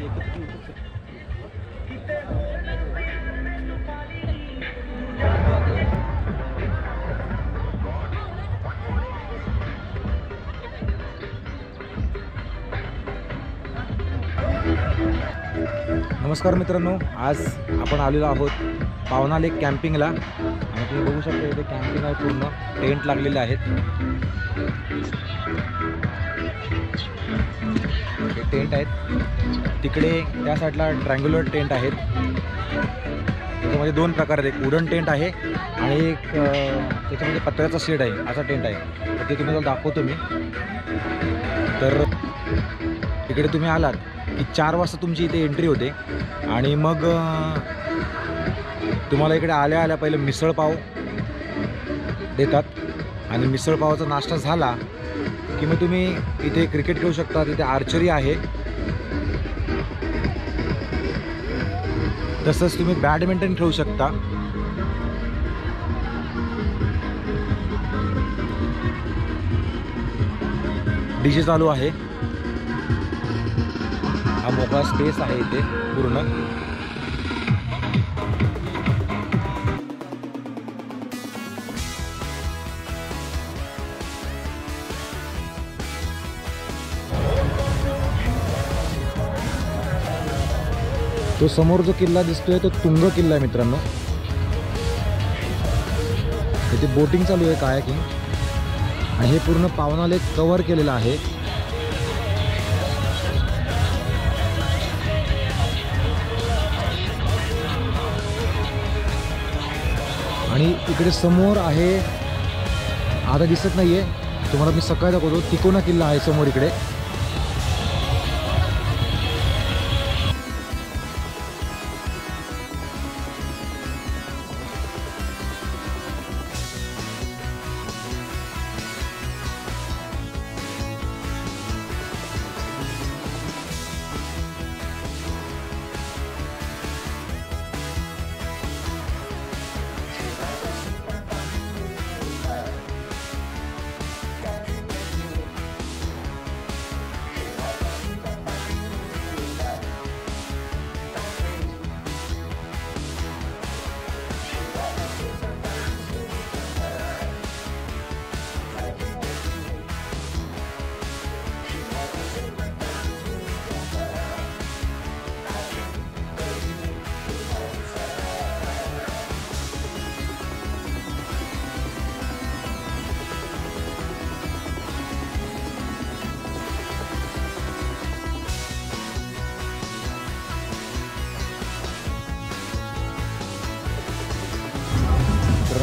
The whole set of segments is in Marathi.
नमस्कार मित्रांनो, आज आपण आलेलो आहोत पावना लेक कॅम्पिंगला आणि तुम्ही बघू शकता इथे कॅम्पिंग आहे, पूर्ण टेंट लागलेले आहेत। हे टेंट आहेत तिकडे त्या साईडला ट्रायंग्युलर टेंट आहेत। त्याच्यामध्ये दोन प्रकार आहेत, एक वुडन टेंट आहे आणि एक त्याच्यामध्ये पत्र्याचा शेड आहे असा टेंट आहे। तर ते तुम्हाला दाखवतो मी। तर इकडे तुम्ही आलात की 4 वाजता तुमची इथे एंट्री होते आणि मग तुम्हाला इकडे आल्या आल्या पहिले मिसळ पाव देतात आणि मिसळ पावाचा नाश्ता झाला की मग तुम्ही इथे क्रिकेट खेळू शकता। तिथे आर्चरी आहे, तसंच तुम्ही बॅडमिंटन खेळू शकता। डीजे चालू आहे, हा मोकळा स्पेस आहे इथे पूर्ण। तो समोर जो किल्ला दिसतोय तो तुंग किल्ला आहे मित्रांनो। इथे बोटिंग चालू आहे, कायाकिंग, आणि हे पूर्ण पावना लेक कव्हर केलेलं आहे। आणि इकडे समोर आहे, आता दिसत नाहीये तुम्हाला, मी सकाळी दाखवतो, तिकोना किल्ला आहे समोर इकडे।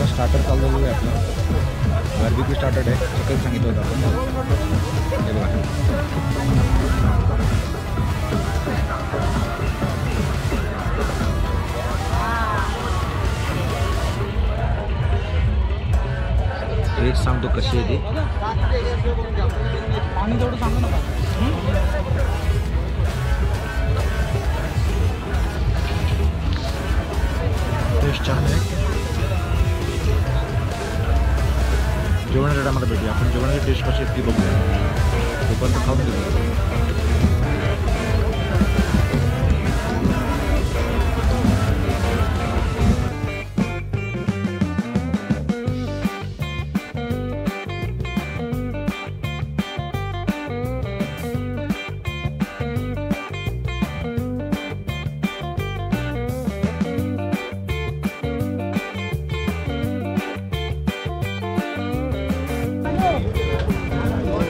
स्टार्टर चालू आहे आपलं, बार्बिक्यू स्टार्टर आहे, चिकन सांगितलं होतं आपण। हे बघा, टेस्ट सांगतो कशी आहे ती। पाणी थोडं सांगू नका, टेस्ट छान आहे। जेवणाच्या टायमाला भेटूया आपण, जेवणाची टेस्ट कशी आहे ती बघूया, तोपर्यंत खाऊन घेऊ।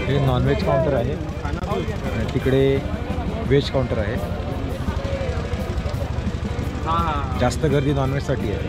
हे नॉनव्हेज काउंटर आहे आणि तिकडे व्हेज काउंटर आहे। जास्त गर्दी नॉनव्हेजसाठी आहे।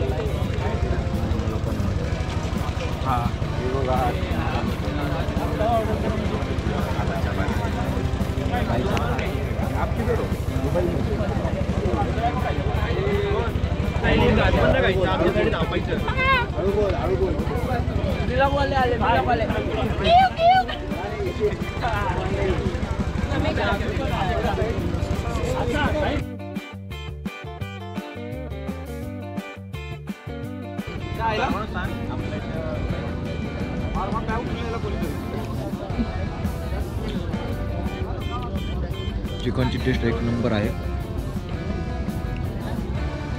चिकनची टेस्ट एक नंबर आहे.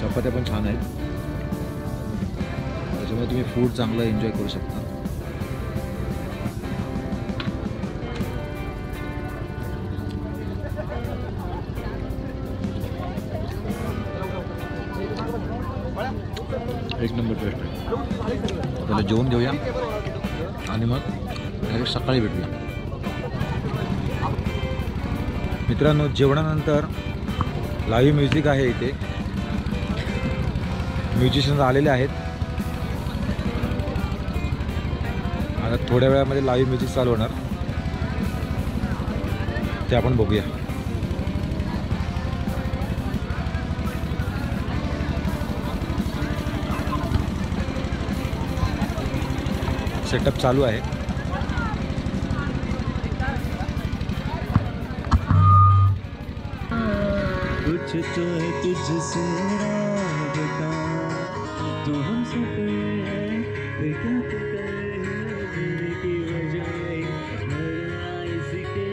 चपात्या पण छान आहेत, त्याच्यामुळे तुम्ही फूड चांगलं एन्जॉय करू शकता. एक नंबर टेस्ट आहे. त्याला जेवण घेऊया आणि मग सकाळी भेटूया. मित्रांनो, जेवणानंतर लाईव्ह म्युझिक आहे इथे. म्युझिशियन्स आलेले आहेत. आता थोड्या वेळामध्ये लाईव्ह म्युझिक चालू होणार, ते आपण बघूया. सेटअप चालू आहे. कुछ तो है तुझसे राबता, तू हमसे है क्या जीने की वजह इसके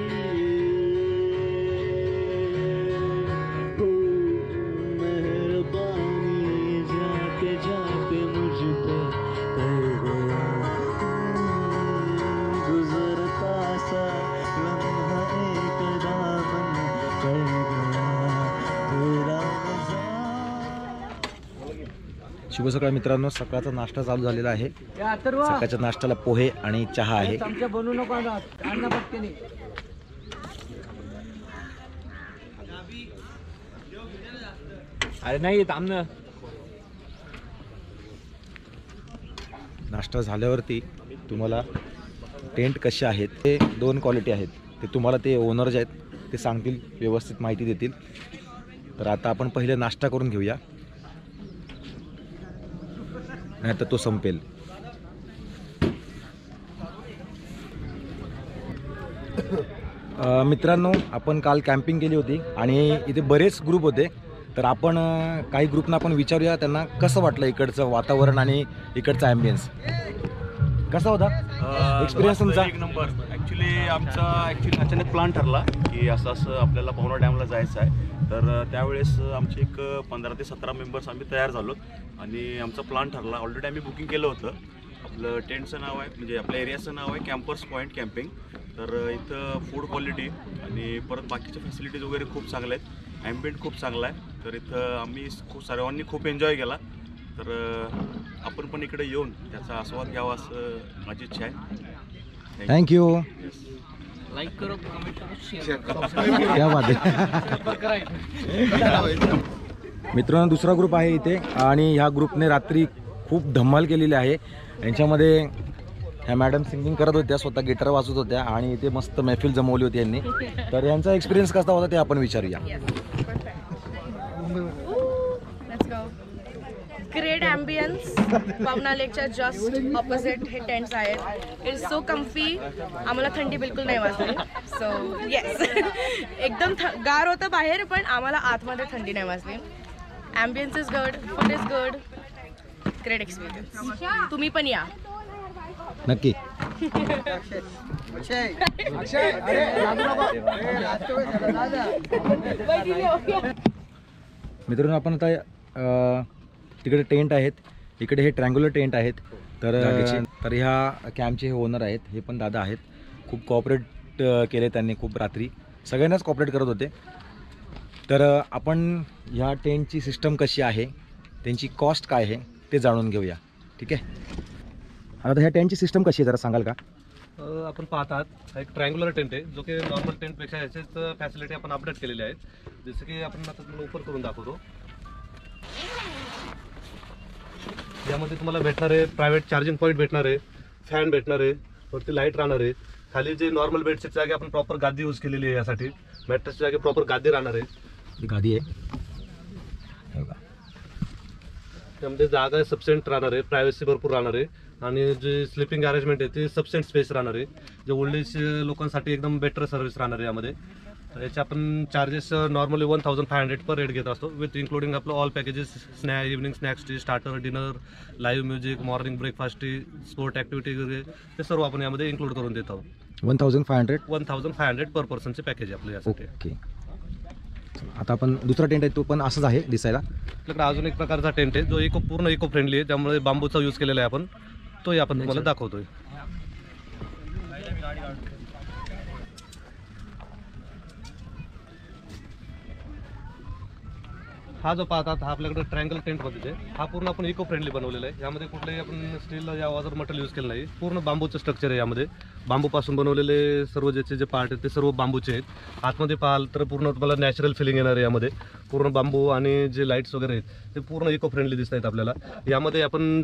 मेहरबानी जाते जाते मुझ पे कर गया. गुजरता सा लम्हा एक दामन कर गया. शुभ सकाळ मित्रांनो. सकाळचा नाश्ता चालू झालेला आहे. सकाळच्या नाश्त्याला पोहे आणि चहा आहे. अरे नाही थांबणं. नाश्ता झाल्यावरती तुम्हाला टेंट कसे आहेत, ते 2 क्वालिटी आहेत, ते तुम्हाला ते ओनर जे आहेत ते सांगतील, व्यवस्थित माहिती देतील. तर आता आपण पहिले नाश्ता करून घेऊया, नाही तर तो संपेल. मित्रांनो, आपण काल कॅम्पिंग केली होती आणि इथे बरेच ग्रुप होते. तर आपण काही ग्रुपना आपण विचारूया त्यांना कसं वाटलं इकडचं वातावरण आणि इकडचा ॲम्बियन्स कसा होता, एक्सपिरियन्स तुमचा. एक नंबर. आमचा अचानक प्लॅन ठरला की असं आपल्याला पवना डॅमला जायचं आहे. तर त्यावेळेस आमचे एक 15 ते 17 मेंबर्स आम्ही तयार झालो आणि आमचा प्लॅन ठरला. ऑलरेडी आम्ही बुकिंग केलं होतं. आपलं टेंटचं नाव आहे, म्हणजे आपल्या एरियाचं नाव आहे कॅम्पर्स पॉईंट कॅम्पिंग. तर इथं फूड क्वालिटी आणि परत बाकीच्या फॅसिलिटीज वगैरे खूप चांगल्या आहेत. ॲम्बियंट खूप चांगला आहे. तर इथं आम्ही सर्वांनी खूप एन्जॉय केला. तर आपण पण इकडे येऊन त्याचा आस्वाद घ्यावा असं माझी इच्छा आहे. थँक्यू. लाईक करो, कमेंट करो, शेअर क्या बात आहे. मित्रांनो, दुसरा ग्रुप आहे इथे आणि ह्या ग्रुपने रात्री खूप धमाल केलेली आहे. यांच्यामध्ये ह्या मॅडम सिंगिंग करत होत्या, स्वतः गिटार वाजवत होत्या आणि इथे मस्त महफिल जमवली होती यांनी. तर यांचा एक्सपिरियन्स कसा होता ते आपण विचारूया. Great ambience. पवना लेकच्या जस्ट ऑपोजिट हे टेंट्स आहेत. It is so comfy. आम्हाला थंडी बिलकुल नाही वाजली. सो येस, एकदम गार होतं बाहेर, पण आम्हाला आतमध्ये थंडी नाही वाजली. Ambience is good, food is good, great experience. तुम्ही पण या नक्की. मित्रांनो, आपण आता तिकडे टेंट आहेत, इकडे हे ट्रँग्युलर टेंट आहेत. तर ह्या कॅम्पचे हे ओनर आहेत, हे पण दादा आहेत. खूप कॉपरेट केले त्यांनी, खूप रात्री सगळ्यांनाच कॉपरेट करत होते. तर आपण ह्या टेंटची सिस्टम कशी आहे, त्यांची कॉस्ट काय आहे ते जाणून घेऊया. ठीक आहे. आता ह्या टेंटची सिस्टम कशी आहे जरा सांगाल का. आपण पाहतात एक ट्रायंग्युलर टेंट आहे, जो की नॉर्मल टेंटपेक्षा याचेच फॅसिलिटी आपण अपडेट केलेली आहेत. जसं की आपण आता तुम्हाला ओपन करून दाखवतो. यामध्ये तुम्हाला भेटणार आहे प्रायव्हेट चार्जिंग पॉईंट भेटणार आहे, फॅन भेटणार आहे, वरती लाईट राहणार आहे. खाली जे नॉर्मल बेडच्या जागी आपण प्रॉपर गादी यूज केलेली आहे. यासाठी मॅट्रेसच्या जागी प्रॉपर गादी राहणार आहे. ही गादी आहे, त्यामध्ये जागा सफिशियंट राहणार आहे, प्रायव्हसी भरपूर राहणार आहे आणि जे स्लिपिंग अरेंजमेंट आहे ते सफिशियंट स्पेस राहणार आहे. जे ओल्ड एज लोकांसाठी एकदम बेटर सर्व्हिस राहणार आहे यामध्ये. तर याचे आपण चार्जेस नॉर्मली 1500 पर हेड घेत असतो, विथ इन्क्लुडिंग आपलं all packages, evening snacks T, starter, dinner, live music, morning breakfast T, sport activity वगैरे ते सर्व आपण यामध्ये इन्क्लूड करून देत आहोत. 1500 1500 पर पर्सनचे पॅकेज आपलं यासाठी. ओके. आता आपण दुसरा टेंट आहे तो पण असंच आहे दिसायला. आपल्याकडे अजून एक प्रकारचा टेंट आहे जो पूर्ण इको फ्रेंडली आहे, त्यामुळे बांबूचा यूज केलेला आहे आपण, तोही आपण तुम्हाला दाखवतोय. हा जो पाहतात हा आपल्याकडे ट्रायंगल टेंट मध्ये आहे. हा पूर्ण आपण इको फ्रेंडली बनवलेला आहे. यामध्ये कुठलंही आपण स्टील या वॉजर मटेरियल यूज केलं नाही. पूर्ण बांबूचं स्ट्रक्चर आहे. यामध्ये बांबूपासून बनवलेले सर्व ज्याचे जे पार्ट आहेत ते सर्व बांबूचे आहेत. आतमध्ये पाहाल तर पूर्ण तुम्हाला नॅचरल फिलिंग येणार आहे. यामध्ये पूर्ण बांबू आणि जे लाईट्स वगैरे आहेत ते पूर्ण इको फ्रेंडली दिसत आहेत आपल्याला. यामध्ये आपण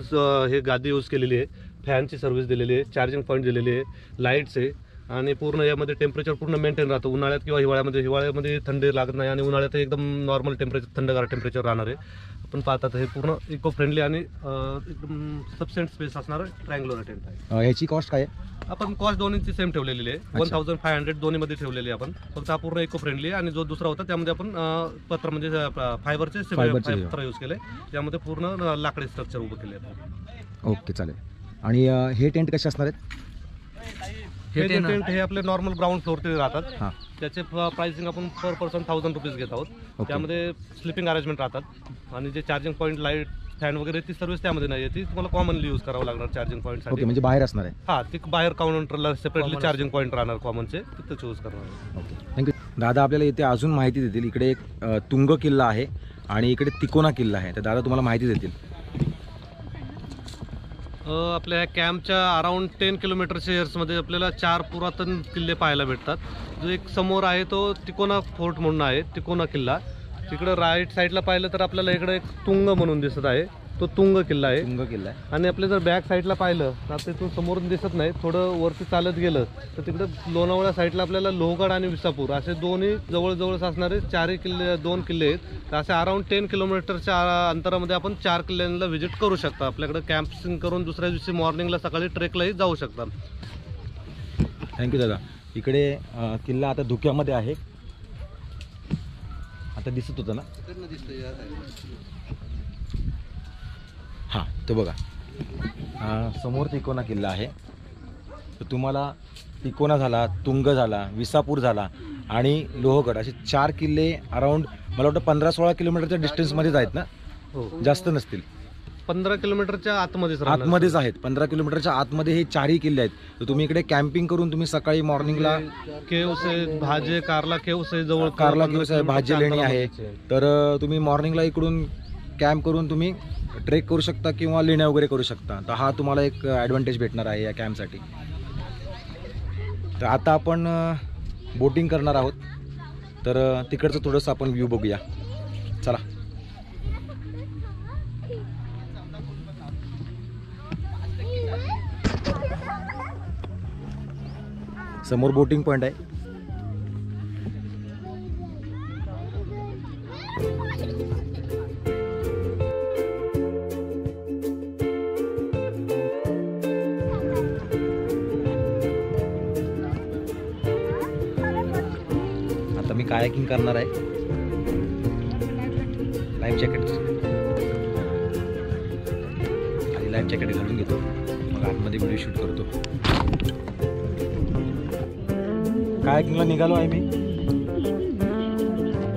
हे गादी यूज केलेली आहे, फॅनची सर्व्हिस दिलेली आहे, चार्जिंग पॉईंट दिलेली आहे, लाईट्स आहे आणि पूर्ण यामध्ये टेम्परेचर पूर्ण मेंटेन राहतं. उन्हाळ्यात किंवा हिवाळ्यामध्ये थंडी लागत नाही आणि उन्हाळ्यात एकदम नॉर्मल टेम्परेचर, थंडगार टेम्परेचर राहणार आहे. आपण पाहतात हे पूर्ण इको फ्रेंडली आणि एकदम सफिशियंट स्पेस असणारं ट्रायंगुलर टेंट आहे. याची कॉस्ट काय आहे? आपण कॉस्ट दोन्हीची सेम ठेवलेली आहे, 1500 दोन्हीमध्ये ठेवलेली आहे आपण. फक्त हा पूर्ण इको फ्रेंडली आणि जो दुसरा होता त्यामध्ये आपण पत्र म्हणजे फायबरचे पत्र यूज केले, त्यामध्ये पूर्ण लाकडी स्ट्रक्चर उभं केले आहे. ओके चालेल. आणि हे टेंट कसे असणार आहेत? हे टेंट हे आपले नॉर्मल ग्राउंड फ्लोअरचे राहतात. हां, त्याचे प्राइसिंग आपण पर पर्सन 1000 रुपीज घेत आहोत. त्यामध्ये स्लिपिंग अरेंजमेंट राहतात आणि जे चार्जिंग पॉईंट, लाईट, फॅन वगैरे ती सर्व्हिस त्यामध्ये नाही आहे. ती तुम्हाला कॉमनली यूज करावं लागणार चार्जिंग पॉईंट. ओके, म्हणजे बाहेर असणार आहे. हां, ती बाहेर काउंटरला सेपरेटली चार्जिंग पॉईंट राहणार कॉमनचे, तिथं चूज करणार. Okay, thank you. दादा आपल्याला इथे अजून माहिती देतील. इकडे एक तुंग किल्ला आहे आणि इकडे तिकोना किल्ला आहे. तर दादा तुम्हाला माहिती देतील. आपल्या कॅम्पच्या अराउंड 10 किलोमीटरच्या एअर्समध्ये आपल्याला 4 पुरातन किल्ले पाहायला भेटतात. जो एक समोर आहे तो तिकोना फोर्ट म्हणून आहे, तिकोना किल्ला. तिकडं राईट साईडला पाहिलं तर आपल्याला इकडे एक तुंग म्हणून दिसत आहे, तो तुंग किल्ला आहे. तुंग किल्ला आहे. आणि आपल्या जर बॅक साईडला पाहिलं तर तिथून समोरून दिसत नाही, थोडं वरती चालत गेलं तर तिकडे लोणावळा साईडला आपल्याला लोहगड आणि विसापूर असे दोन्ही जवळजवळ असणारे 4 किल्ले, 2 किल्ले आहेत. तर असे अराउंड 10 किलोमीटरच्या अंतरामध्ये आपण 4 किल्ल्यांना व्हिजिट करू शकता. आपल्याकडे कॅम्पिंग करून दुसऱ्या दिवशी मॉर्निंगला सकाळी ट्रेकलाही जाऊ शकता. थँक्यू दादा. इकडे किल्ला आता धुक्यामध्ये आहे. आता दिसत होतं ना? हां, तो बघा समोर तिकोना किल्ला आहे. तर तुम्हाला तिकोना झाला, तुंग झाला, विसापूर झाला आणि लोहगड असे 4 किल्ले अराउंड मला वाटतं 15-16 किलोमीटरच्या डिस्टन्समध्येच आहेत ना? हो, जास्त नसतील. 15 किलोमीटरच्या आतमध्येच आहेत. 15 किलोमीटरच्या आतमध्ये हे 4ही किल्ले आहेत. तर तुम्ही इकडे कॅम्पिंग करून तुम्ही सकाळी मॉर्निंगला केव्स आहे, भाजे कारला केव्स आहे, जवळ कारला केव्स आहे, भाजी लेणी आहे. तर तुम्ही मॉर्निंगला इकडून कॅम्प करून तुम्ही ट्रेक करू शकता किंवा लेण्या वगैरे करू शकता. तर हा तुम्हाला एक ॲडव्हान्टेज भेटणार आहे या कॅम्पसाठी. तर आता आपण बोटिंग करणार आहोत. तर तिकडचं थोडंसं आपण व्ह्यू बघूया. चला. समोर बोटिंग पॉईंट आहे. आता मी कायाकिंग करणार आहे. लाईफ जॅकेट आणि लाईफ जॅकेट घालून घेतो, मग आतमध्ये व्हिडिओ शूट करतो. कायाकिंगला निघालो आहे मी.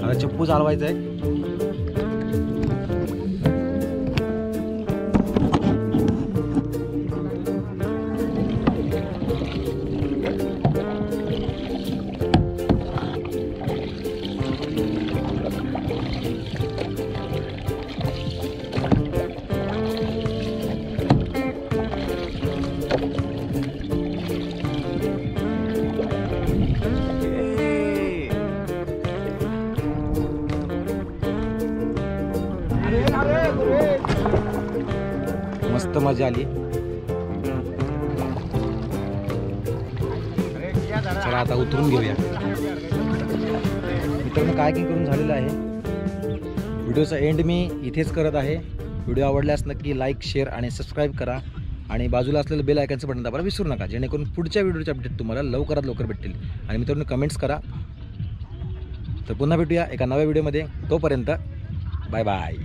आता चप्पू चालवायचा आहे. मस्त मजा आली. चला आता उतरून घेऊया. मित्रांनो, कायाकिंग करून झालेलं आहे. व्हिडिओचा एंड मी इथेच करत आहे. व्हिडिओ आवडल्यास नक्की लाईक, शेअर आणि सबस्क्राईब करा आणि बाजूला असलेलं बेल आयकॉनचं बटन दाबायला विसरू नका, जेणेकरून पुढच्या व्हिडिओचे अपडेट तुम्हाला लवकरात लवकर भेटतील. आणि मित्रांनो, कमेंट्स करा. तर पुन्हा भेटूया एका नव्या व्हिडिओमध्ये. तोपर्यंत बाय बाय.